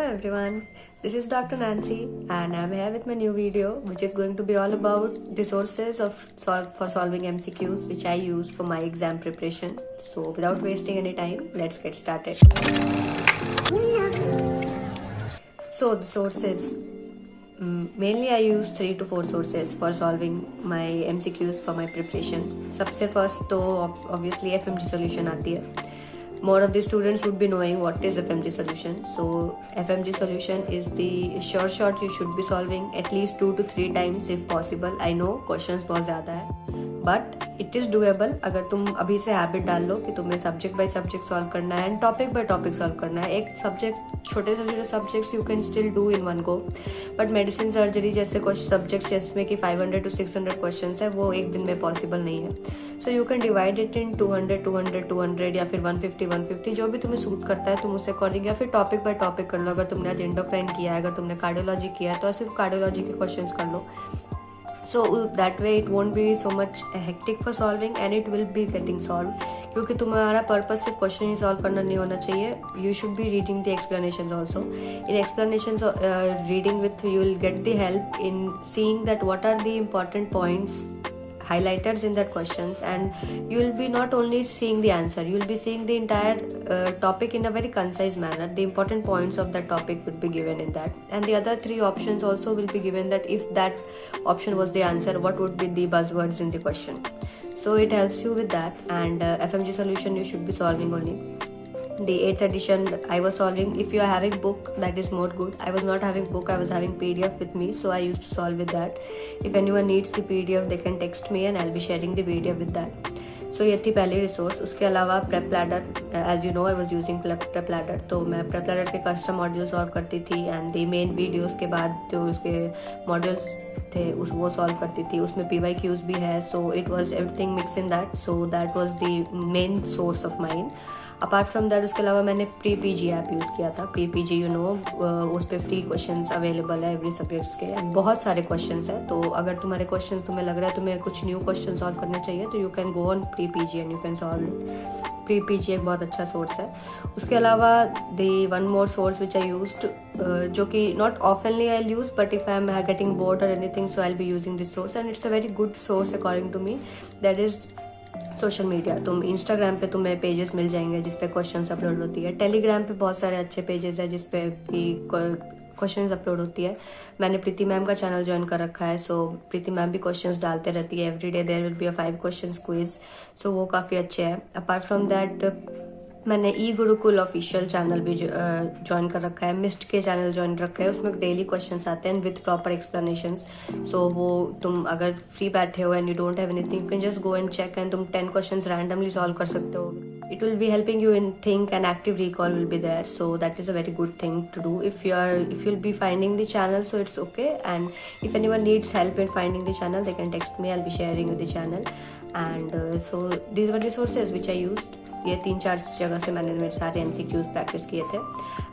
everyone, this is Dr. Nancy and I'm here with my new video which is going to be all about the sources for solving MCQs which I used for my exam preparation. So without wasting any time, let's get started. So the sources, mainly I use 3 to 4 sources for solving my MCQs for my preparation. सबसे first तो obviously FMG solution आती है. More of the students would be knowing what is FMG solution. So FMG solution is the sure shot you should be solving at least 2 to 3 times if possible. I know questions बहुत ज़्यादा है but it is doable अगर तुम अभी से habit डाल लो कि तुम्हें सब्जेक्ट बाय सब्जेक्ट सॉल्व करना है and topic by topic solve करना है. एक सब्जेक्ट छोटे से छोटे subjects you can still do in one go but medicine surgery जैसे कुछ सब्जेक्ट्स जिसमें कि 500 to 600 क्वेश्चंस है वो एक दिन में पॉसिबल नहीं है. So you can divide it in 200 या फिर 150 जो भी तुम्हें सूट करता है तुम उस अकॉर्डिंग या फिर टॉपिक बाय टॉपिक कर लो. अगर तुमने आज एंडोक्राइन किया है, अगर तुमने कार्डियोलॉजी किया है तो सिर्फ कार्डियोलॉजी के क्वेश्चंस कर लो. So that way it won't be so much hectic for solving and it will be getting solved. क्योंकि तुम्हारा पर्पस सिर्फ क्वेश्चन ही सॉल्व करना नहीं होना चाहिए. You should be reading the explanations also. In explanations reading with you will get the help in seeing that what are the important points highlighters in that questions and you will be not only seeing the answer, you will be seeing the entire topic in a very concise manner. The important points of that topic will be given in that and the other 3 options also will be given that if that option was the answer what would be the buzzwords in the question. So it helps you with that and FMG solution you should be solving only. The 8th edition I was solving. If you are having book that is more good. I was not having book, I was having PDF with me so I used to solve with that. If anyone needs the PDF they can text me and I'll be sharing the PDF with that. So ये थी पहली resource. उसके अलावा PrepLadder, as you know I was using PrepLadder. तो मैं PrepLadder के custom module solve करती थी एंड द मेन वीडियोस के बाद जो उसके मॉड्यूल्स थे वो सॉल्व करती थी. उसमें PYQs भी है so it was everything mix in that. So that was the main source of mine. Apart from that उसके अलावा मैंने प्री PG ऐप यूज़ किया था. प्री PG यू नो उस पर फ्री क्वेश्चंस अवेलेबल है एवरी सब्जेक्ट्स के and बहुत सारे क्वेश्चंस हैं. तो अगर तुम्हारे क्वेश्चंस तुम्हें लग रहा है तुम्हें कुछ न्यू क्वेश्चन सॉल्व करने चाहिए तो you can go on pre PG and you can solve it. Pre PG एक बहुत अच्छा सोर्स है. उसके अलावा the one more source which I used जो कि not oftenly I use but if I am getting bored और anything so I will be using this source and it's a very good source according to me. That is social media. तुम Instagram पे तुम्हें pages मिल जाएंगे जिसपे questions upload होती है. Telegram पे बहुत सारे अच्छे पेजेस है जिसपे क्वेश्चंस अपलोड होती है. मैंने प्रीति मैम का चैनल ज्वाइन कर रखा है सो प्रीति मैम भी क्वेश्चंस डालते रहती है. Every day there will be a 5 questions quiz so वो काफ़ी अच्छे हैं. अपार्ट फ्रॉम दैट मैंने ई गुरुकुल ऑफिशियल चैनल भी ज्वाइन कर रखा है. मिस्ट के चैनल ज्वाइन रखा है. उसमें डेली क्वेश्चंस आते हैं विद प्रॉपर एक्सप्लेनेशंस. सो वो तुम अगर फ्री बैठे हो and you don't have anything you can just go and check and तुम 10 क्वेश्चंस रैंडमली सॉल्व कर सकते हो. It will be helping you in think and active recall will be there. So that is a very good thing to do if you'll be finding the channel. So it's okay. And if anyone needs help in finding the channel, they can text me. I'll be sharing with the channel. And so these were the sources which I used. ये 3-4 जगह से मैंने मेरे सारे MCQs practice किए थे.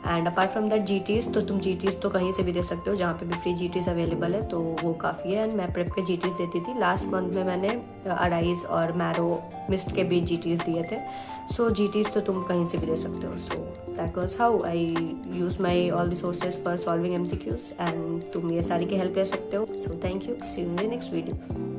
And apart from that GTs तो तुम GTs तो कहीं से भी दे सकते हो जहाँ पे भी फ्री GTs अवेलेबल है तो वो काफ़ी है. एंड मैं प्रेप के GTs देती थी. लास्ट मंथ में मैंने अराइज और मैरो मिस्ट के भी GTs दिए थे. सो GTs तो तुम कहीं से भी दे सकते हो. So that was how I use my all the sources for solving MCQs and तुम ये सारी की हेल्प ले सकते हो. So thank you. See you in the next video.